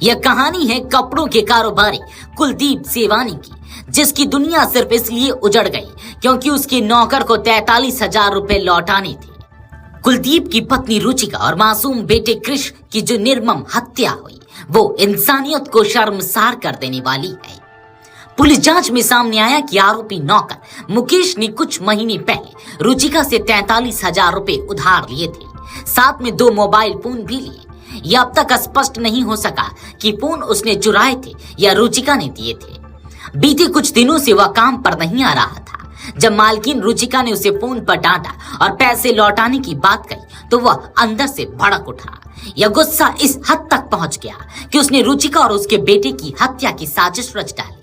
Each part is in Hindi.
यह कहानी है कपड़ों के कारोबारी कुलदीप सेवानी की, जिसकी दुनिया सिर्फ इसलिए उजड़ गई क्योंकि उसके नौकर को 43,000 रुपए लौटाने थे। कुलदीप की पत्नी रुचिका और मासूम बेटे कृष की जो निर्मम हत्या हुई वो इंसानियत को शर्मसार कर देने वाली है। पुलिस जांच में सामने आया कि आरोपी नौकर मुकेश ने कुछ महीने पहले रुचिका से 43,000 रुपए उधार लिए थे, साथ में 2 मोबाइल फोन भी लिए। यह अब तक स्पष्ट नहीं हो सका कि फोन उसने चुराए थे या रुचिका ने दिए थे। बीते कुछ दिनों से वह काम पर नहीं आ रहा था। जब मालकिन रुचिका ने उसे फोन पर डांटा और पैसे लौटाने की बात कही तो वह अंदर से भड़क उठा। यह गुस्सा इस हद तक पहुंच गया कि उसने रुचिका और उसके बेटे की हत्या की साजिश रच डाली।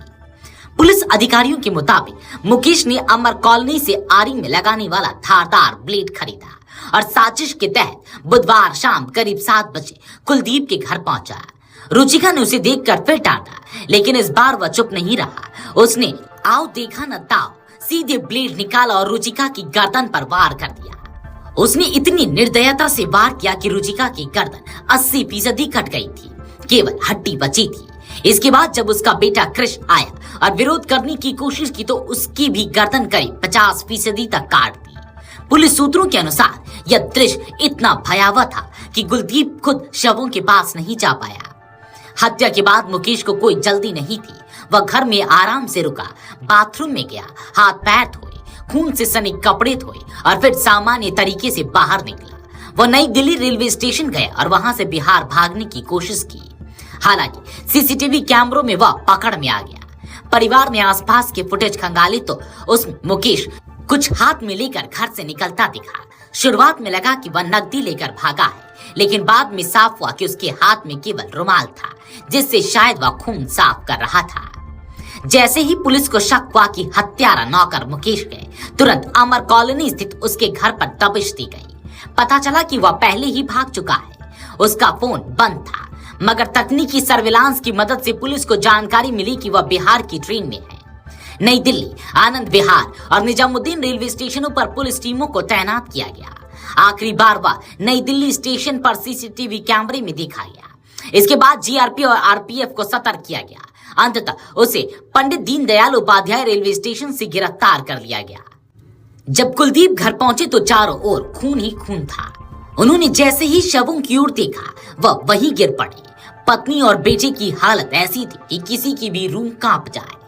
पुलिस अधिकारियों के मुताबिक मुकेश ने अमर कॉलोनी से आरी में लगाने वाला धारदार ब्लेड खरीदा और साजिश के तहत बुधवार शाम करीब 7 बजे कुलदीप के घर पहुंचा। रुचिका ने उसे देखकर फिर डांटा, लेकिन इस बार वह चुप नहीं रहा। उसने आओ देखा न ताओ सीधे ब्लेड निकाला और रुचिका की गर्दन पर वार कर दिया। उसने इतनी निर्दयता से वार किया कि रुचिका की गर्दन 80% कट गई थी, केवल हड्डी बची थी। इसके बाद जब उसका बेटा कृष आया और विरोध करने की कोशिश की तो उसकी भी गर्दन करीब 50% तक काट दी। पुलिस सूत्रों के अनुसार यह दृश्य इतना भयावह था कि कुलदीप खुद शवों के पास नहीं जा पाया। हत्या के बाद मुकेश को कोई जल्दी नहीं थी। वह घर में आराम से रुका, बाथरूम में गया, हाथ पैर धोए, खून से सने कपड़े धोए और फिर सामान्य तरीके से बाहर निकला। वह नई दिल्ली रेलवे स्टेशन गया और वहां से बिहार भागने की कोशिश की। हालांकि सीसीटीवी कैमरों में वह पकड़ में आ गया। परिवार ने आसपास के फुटेज खंगाले तो उसमें मुकेश कुछ हाथ में लेकर घर से निकलता दिखा। शुरुआत में लगा कि वह नकदी लेकर भागा है, लेकिन बाद में साफ हुआ कि उसके हाथ में केवल रुमाल था, जिससे शायद वह खून साफ कर रहा था। जैसे ही पुलिस को शक हुआ कि हत्यारा नौकर मुकेश है, तुरंत अमर कॉलोनी स्थित उसके घर पर दबिश दी गई। पता चला कि वह पहले ही भाग चुका है। उसका फोन बंद था, मगर तकनीकी सर्विलांस की मदद से पुलिस को जानकारी मिली कि वह बिहार की ट्रेन में है। नई दिल्ली, आनंद विहार और निजामुद्दीन रेलवे स्टेशनों पर पुलिस टीमों को तैनात किया गया। आखिरी बार वह नई दिल्ली स्टेशन पर सीसीटीवी कैमरे में देखा गया। इसके बाद जीआरपी और आरपीएफ को सतर्क किया गया। अंततः उसे पंडित दीनदयाल उपाध्याय रेलवे स्टेशन से गिरफ्तार कर लिया गया। जब कुलदीप घर पहुंचे तो चारों ओर खून ही खून था। उन्होंने जैसे ही शवों की ओर देखा वह वहीं गिर पड़े। पत्नी और बेटे की हालत ऐसी थी कि किसी की भी रूह कांप जाए।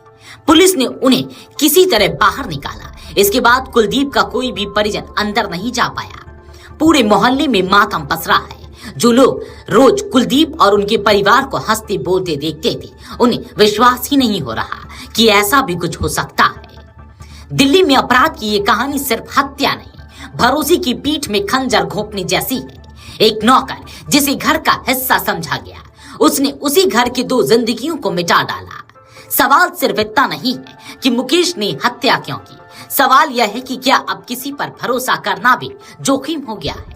पुलिस ने उन्हें किसी तरह बाहर निकाला। इसके बाद कुलदीप का कोई भी परिजन अंदर नहीं जा पाया। पूरे मोहल्ले में मातम पसरा है। जो लोग रोज कुलदीप और उनके परिवार को हंसते बोलते देखते थे, उन्हें विश्वास ही नहीं हो रहा कि ऐसा भी कुछ हो सकता है। दिल्ली में अपराध की ये कहानी सिर्फ हत्या नहीं, भरोसे की पीठ में खंजर घोंपने जैसी है। एक नौकर जिसे घर का हिस्सा समझा गया, उसने उसी घर की 2 जिंदगियों को मिटा डाला। सवाल सिर्फ इतना नहीं है कि मुकेश ने हत्या क्यों की, सवाल यह है कि क्या अब किसी पर भरोसा करना भी जोखिम हो गया है।